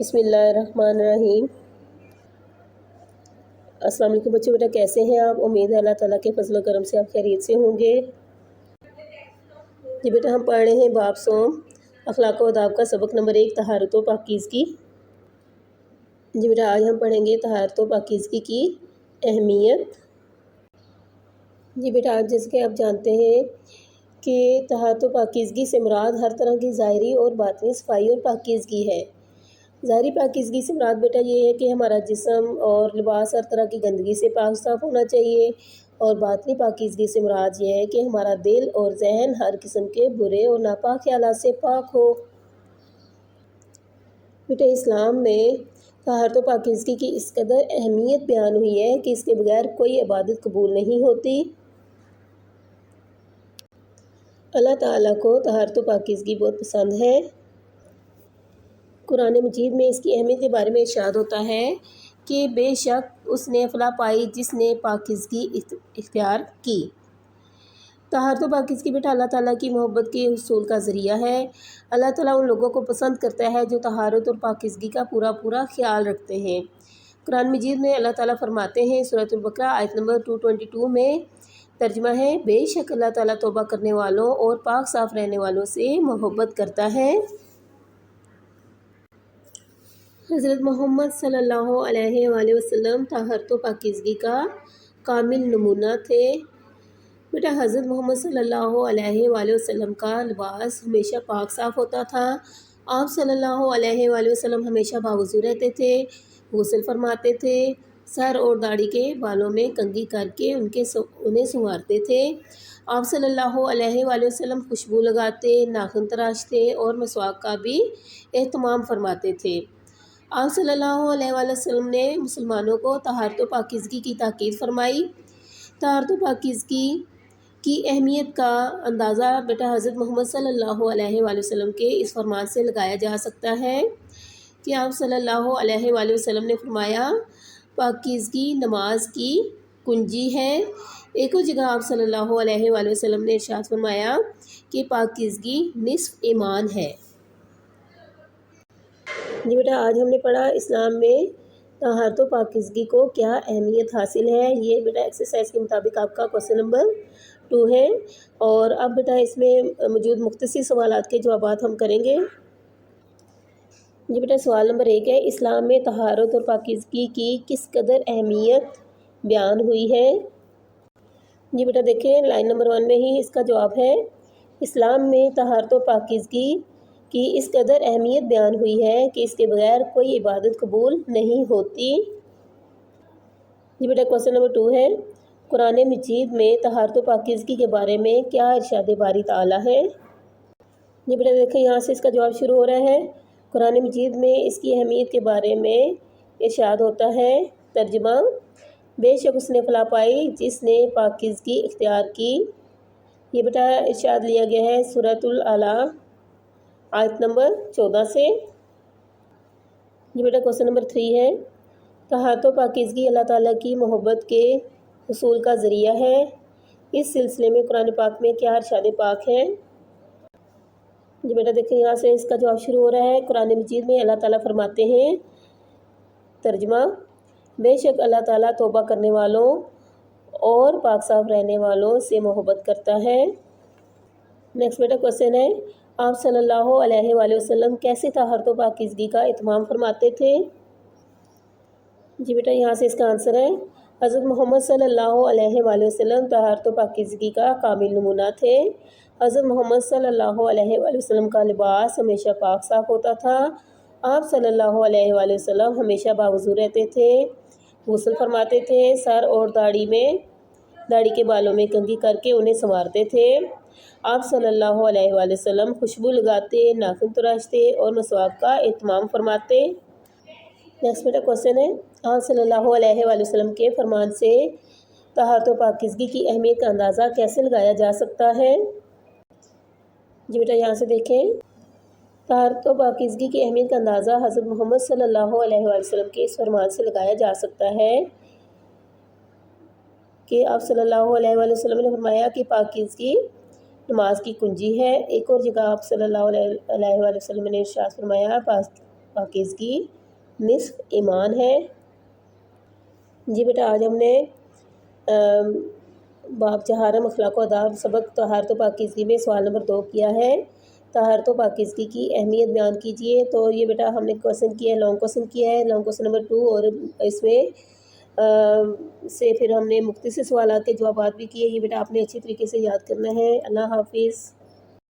بسم اللہ الرحمن الرحیم۔ السلام علیکم بچوں، بیٹا کیسے ہیں آپ؟ امید ہے اللہ تعالیٰ کے فضل و کرم سے آپ خیریت سے ہوں گے۔ جی بیٹا، ہم پڑھ رہے ہیں باب صوم اخلاق و آداب کا سبق نمبر 1 طہارت و پاکیزگی۔ جی بیٹا، آج ہم پڑھیں گے طہارت و پاکیزگی کی اہمیت۔ جی بیٹا، آج جیسے کہ آپ جانتے ہیں کہ طہارت و پاکیزگی سے مراد ہر طرح کی ظاہری اور باطنی صفائی اور پاکیزگی ہے۔ ظاہری پاکیزگی سے مراد بیٹا یہ ہے کہ ہمارا جسم اور لباس ہر طرح کی گندگی سے پاک صاف ہونا چاہیے، اور باطنی پاکیزگی سے مراد یہ ہے کہ ہمارا دل اور ذہن ہر قسم کے برے اور ناپاک خیالات سے پاک ہو۔ بیٹا اسلام میں طہارت و پاکیزگی کی اس قدر اہمیت بیان ہوئی ہے کہ اس کے بغیر کوئی عبادت قبول نہیں ہوتی۔ اللہ تعالیٰ کو طہارت و پاکیزگی بہت پسند ہے۔ قرآن مجید میں اس کی اہمیت کے بارے میں ارشاد ہوتا ہے کہ بے شک اس نے فلاح پائی جس نے پاکیزگی اختیار کی۔ طہارت و پاکیزگی بیٹا اللہ تعالیٰ کی محبت کے حصول کا ذریعہ ہے۔ اللہ تعالیٰ ان لوگوں کو پسند کرتا ہے جو طہارت اور پاکیزگی کا پورا خیال رکھتے ہیں۔ قرآن مجید میں اللہ تعالیٰ فرماتے ہیں سورۃ البقرہ آیت نمبر 222 میں، ترجمہ ہے، بے شک اللہ تعالیٰ توبہ کرنے والوں اور پاک صاف رہنے والوں سے محبت کرتا ہے۔ حضرت محمد صلی اللہ علیہ وآلہ وسلم طہارت و پاکیزگی کا کامل نمونہ تھے۔ بیٹا حضرت محمد صلی اللہ علیہ وآلہ وسلم کا لباس ہمیشہ پاک صاف ہوتا تھا۔ آپ صلی اللہ علیہ وآلہ وسلم ہمیشہ باوضو رہتے تھے، غسل فرماتے تھے، سر اور داڑھی کے بالوں میں کنگھی کر کے انہیں سنوارتے تھے۔ آپ صلی اللہ علیہ وآلہ وسلم خوشبو لگاتے، ناخن تراشتے اور مسواک کا بھی اہتمام فرماتے تھے۔ آپ صلی اللہ علیہ وآلہ وسلم نے مسلمانوں کو طہارت و پاکیزگی کی تاکید فرمائی۔ طہارت و پاکیزگی کی اہمیت کا اندازہ بیٹا حضرت محمد صلی اللہ علیہ وآلہ وسلم کے اس فرمان سے لگایا جا سکتا ہے کہ آپ صلی اللہ علیہ وآلہ وسلم نے فرمایا، پاکیزگی نماز کی کنجی ہے۔ ایک اور جگہ آپ صلی اللہ علیہ وآلہ وسلم نے ارشاد فرمایا کہ پاکیزگی نصف ایمان ہے۔ جی بیٹا، آج ہم نے پڑھا اسلام میں طہارت و پاکیزگی کو کیا اہمیت حاصل ہے۔ یہ بیٹا ایکسرسائز کے مطابق آپ کا کوسچن نمبر 2 ہے، اور اب بیٹا اس میں موجود مختصر سوالات کے جوابات ہم کریں گے۔ جی بیٹا سوال نمبر 1 ہے، اسلام میں طہارت اور پاکیزگی کی کس قدر اہمیت بیان ہوئی ہے؟ جی بیٹا دیکھیں لائن نمبر 1 میں ہی اس کا جواب ہے، اسلام میں طہارت و پاکیزگی کی اس قدر اہمیت بیان ہوئی ہے کہ اس کے بغیر کوئی عبادت قبول نہیں ہوتی۔ جی بیٹا کوسچن نمبر 2 ہے، قرآن مجید میں طہارت و پاکیزگی کے بارے میں کیا ارشاد باری تعالیٰ ہے؟ جی بیٹا دیکھیں یہاں سے اس کا جواب شروع ہو رہا ہے۔ قرآن مجید میں اس کی اہمیت کے بارے میں ارشاد ہوتا ہے، ترجمہ، بے شک اس نے فلاح پائی جس نے پاکیزگی اختیار کی۔ یہ بیٹا ارشاد لیا گیا ہے سورۃ الاعلیٰ آیت نمبر 14 سے۔ یہ بیٹا کوسچن نمبر 3 ہے، طہارت و پاکیزگی اللہ تعالیٰ کی محبت کے حصول کا ذریعہ ہے۔ اس سلسلے میں قرآن پاک میں کیا ارشاد پاک ہے؟ جی بیٹا دیکھیں یہاں سے اس کا جواب شروع ہو رہا ہے، قرآن مجید میں اللہ تعالیٰ فرماتے ہیں، ترجمہ، بے شک اللہ تعالیٰ توبہ کرنے والوں اور پاک صاف رہنے والوں سے محبت کرتا ہے۔ نیکسٹ بیٹا کوسچن ہے، آپ صلی اللہ علیہ وآلہ وسلم کیسے طہارت و پاکیزگی کا اہتمام فرماتے تھے؟ جی بیٹا یہاں سے اس کا آنسر ہے، حضرت محمد صلی اللہ علیہ وآلہ وسلم طہارت و پاکیزگی کا کامل نمونہ تھے۔ حضرت محمد صلی اللہ علیہ وآلہ وسلم کا لباس ہمیشہ پاک صاف ہوتا تھا۔ آپ صلی اللہ علیہ وآلہ وسلم ہمیشہ باوضو رہتے تھے، غسل فرماتے تھے، سر اور داڑھی کے بالوں میں کنگھی کر کے انہیں سنوارتے تھے۔ آپ صلی اللہ علیہ وآلہ وسلم خوشبو لگاتے، ناخن تراشتے اور مسواک کا اہتمام فرماتے۔ نیکسٹ بیٹا کوسچن ہے، آپ صلی اللہ علیہ وآلہ وسلم کے فرمان سے طہارت و پاکیزگی کی اہمیت کا اندازہ کیسے لگایا جا سکتا ہے؟ جی بیٹا یہاں سے دیکھیں، طہارت و پاکیزگی کی اہمیت کا اندازہ حضرت محمد صلی اللہ علیہ وآلہ وسلم کے اس فرمان سے لگایا جا سکتا ہے کہ آپ صلی اللہ علیہ وآلہ وسلم نے فرمایا کہ پاکیزگی نماز کی کنجی ہے۔ ایک اور جگہ آپ صلی اللہ علیہ وآلہ وسلم نے ارشاد فرمایا، پاکیزگی نصف ایمان ہے۔ جی بیٹا آج ہم نے باب چہارم اخلاق و آداب سبق طہارت و پاکیزگی میں سوال نمبر 2 کیا ہے۔ طہارت و پاکیزگی کی اہمیت بیان کیجیے۔ تو یہ بیٹا ہم نے کوسچن کیا ہے، لانگ کوسچن کیا ہے، لانگ کوسچن نمبر 2، اور اس میں سے پھر ہم نے مختصر سوالات کے جوابات بھی کیے۔ یہ بیٹا آپ نے اچھی طریقے سے یاد کرنا ہے۔ اللہ حافظ۔